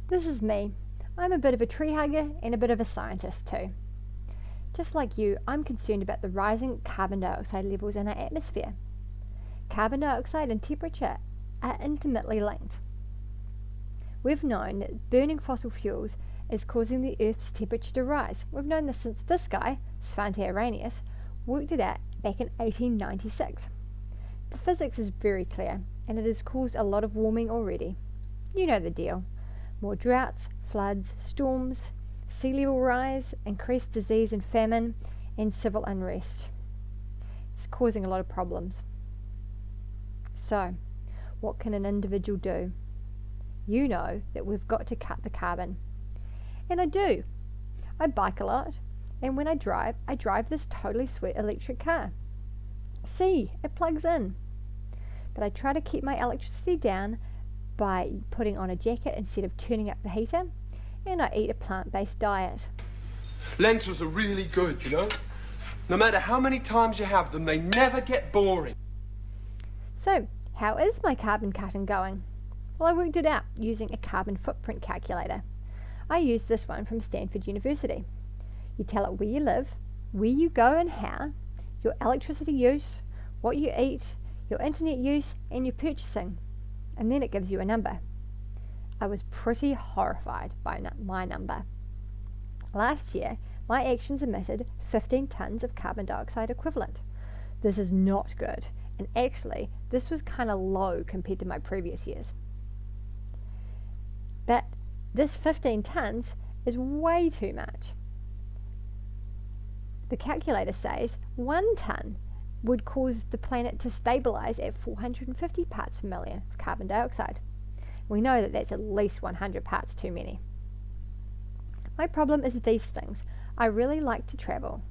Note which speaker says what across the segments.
Speaker 1: This is me. I'm a bit of a tree hugger and a bit of a scientist too. Just like you, I'm concerned about the rising carbon dioxide levels in our atmosphere. Carbon dioxide and temperature are intimately linked. We've known that burning fossil fuels is causing the Earth's temperature to rise. We've known this since this guy, Svante Arrhenius, worked it out back in 1896. The physics is very clear, and it has caused a lot of warming already. You know the deal. More droughts, floods, storms, sea level rise, increased disease and famine, and civil unrest. It's causing a lot of problems. So, what can an individual do? You know that we've got to cut the carbon. And I do. I bike a lot, and when I drive this totally sweet electric car. See, it plugs in. But I try to keep my electricity down by putting on a jacket instead of turning up the heater, and I eat a plant-based diet.
Speaker 2: Lentils are really good, you know? No matter how many times you have them, they never get boring.
Speaker 1: So, how is my carbon cutting going? Well, I worked it out using a carbon footprint calculator. I used this one from Stanford University. You tell it where you live, where you go and how, your electricity use, what you eat, your internet use, and your purchasing. And then it gives you a number. I was pretty horrified by my number. Last year, my actions emitted 15 tons of carbon dioxide equivalent. This is not good, and actually, this was kind of low compared to my previous years. But this 15 tons is way too much. The calculator says 1 ton would cause the planet to stabilize at 450 parts per million of carbon dioxide. We know that that's at least 100 parts too many. My problem is these things. I really like to travel.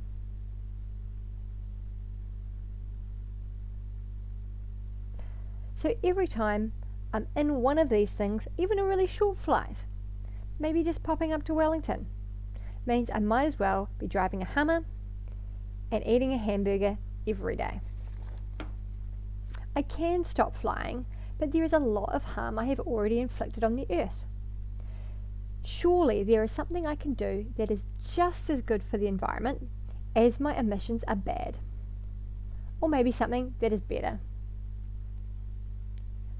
Speaker 1: So every time I'm in one of these things, even a really short flight, maybe just popping up to Wellington, means I might as well be driving a Hummer and eating a hamburger every day. I can stop flying, but there is a lot of harm I have already inflicted on the Earth. Surely there is something I can do that is just as good for the environment as my emissions are bad. Or maybe something that is better.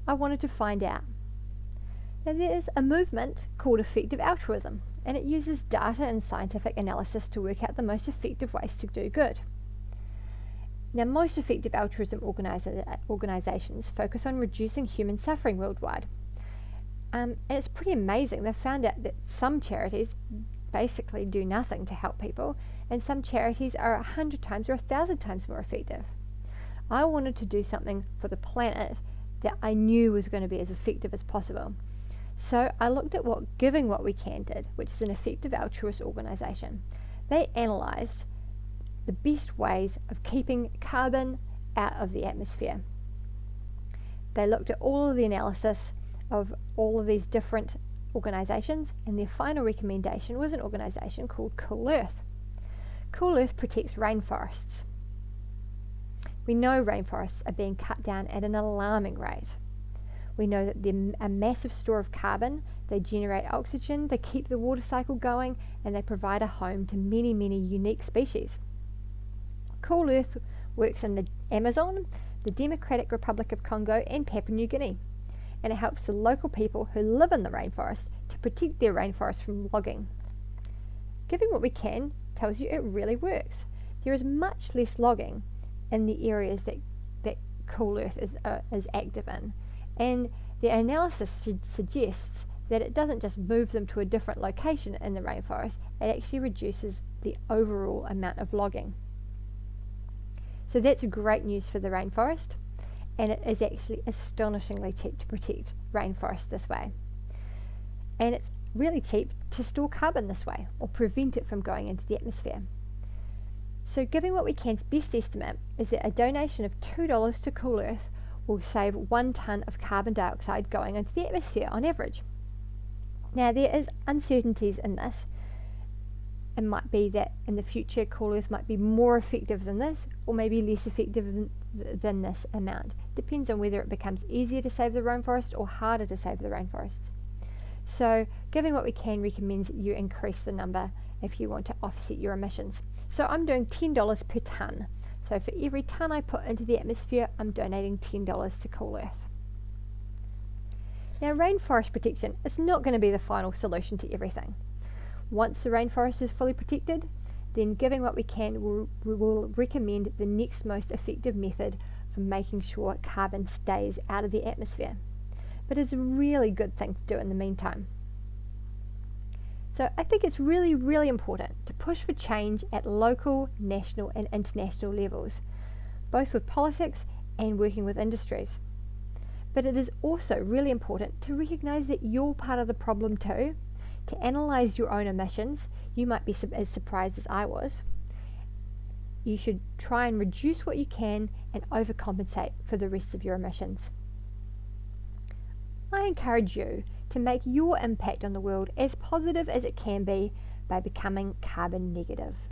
Speaker 1: I wanted to find out. Now there is a movement called effective altruism, and it uses data and scientific analysis to work out the most effective ways to do good. Now most effective altruism organizations focus on reducing human suffering worldwide. And it's pretty amazing. They've found out that some charities basically do nothing to help people, and some charities are 100 times or 1,000 times more effective. I wanted to do something for the planet that I knew was going to be as effective as possible. So I looked at what Giving What We Can did, which is an effective altruist organization. They analysed the best ways of keeping carbon out of the atmosphere. They looked at all of the analysis of all of these different organisations, and their final recommendation was an organisation called Cool Earth. Cool Earth protects rainforests. We know rainforests are being cut down at an alarming rate. We know that they're a massive store of carbon, they generate oxygen, they keep the water cycle going, and they provide a home to many, many unique species. Cool Earth works in the Amazon, the Democratic Republic of Congo, and Papua New Guinea, and it helps the local people who live in the rainforest to protect their rainforest from logging. Giving What We Can tells you it really works. There is much less logging in the areas that Cool Earth is active in, and the analysis suggests that it doesn't just move them to a different location in the rainforest, it actually reduces the overall amount of logging. So that's great news for the rainforest, and it is actually astonishingly cheap to protect rainforests this way. And it's really cheap to store carbon this way, or prevent it from going into the atmosphere. So Giving What We Can's best estimate is that a donation of $2 to Cool Earth will save 1 tonne of carbon dioxide going into the atmosphere on average. Now there is uncertainties in this. It might be that in the future Cool Earth might be more effective than this, or maybe less effective than this amount. Depends on whether it becomes easier to save the rainforest or harder to save the rainforests. So Giving What We Can recommends that you increase the number if you want to offset your emissions. So I'm doing $10 per tonne. So for every tonne I put into the atmosphere, I'm donating $10 to Cool Earth. Now, rainforest protection is not going to be the final solution to everything. Once the rainforest is fully protected, then Giving What We Can will recommend the next most effective method for making sure carbon stays out of the atmosphere. But it's a really good thing to do in the meantime. So I think it's really, really important to push for change at local, national and international levels, both with politics and working with industries. But it is also really important to recognise that you're part of the problem too, to analyse your own emissions. You might be as surprised as I was. You should try and reduce what you can and overcompensate for the rest of your emissions. I encourage you to make your impact on the world as positive as it can be by becoming carbon negative.